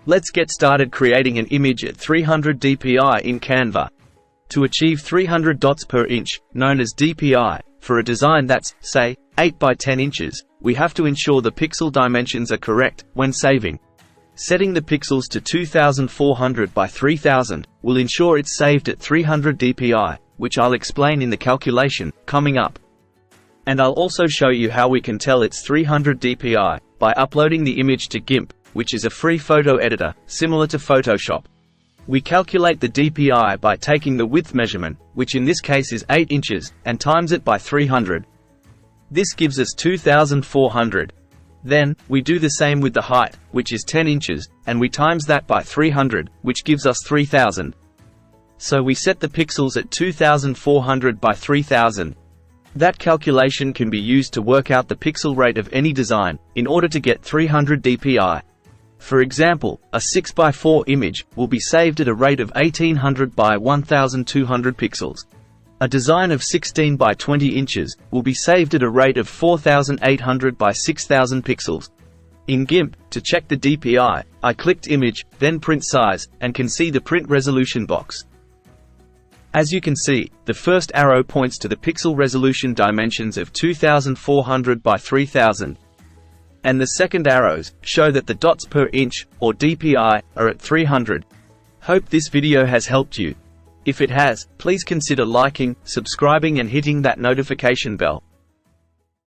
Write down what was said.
Let's get started creating an image at 300 dpi in Canva. To achieve 300 dots per inch, known as dpi, for a design that's, say, 8 by 10 inches, we have to ensure the pixel dimensions are correct when saving. Setting the pixels to 2400 by 3000 will ensure it's saved at 300 dpi, which I'll explain in the calculation coming up. And I'll also show you how we can tell it's 300 dpi by uploading the image to GIMP, which is a free photo editor, similar to Photoshop. We calculate the dpi by taking the width measurement, which in this case is 8 inches, and times it by 300. This gives us 2400. Then, we do the same with the height, which is 10 inches, and we times that by 300, which gives us 3000. So we set the pixels at 2400 by 3000. That calculation can be used to work out the pixel rate of any design, in order to get 300 dpi. For example, a 6x4 image will be saved at a rate of 1800 by 1200 pixels. A design of 16 by 20 inches will be saved at a rate of 4800 by 6000 pixels. In GIMP, to check the dpi, I clicked Image, then Print Size, and can see the print resolution box. As you can see, the first arrow points to the pixel resolution dimensions of 2400 by 3000. And the second arrows show that the dots per inch, or dpi, are at 300. Hope this video has helped you. If it has, please consider liking, subscribing and hitting that notification bell.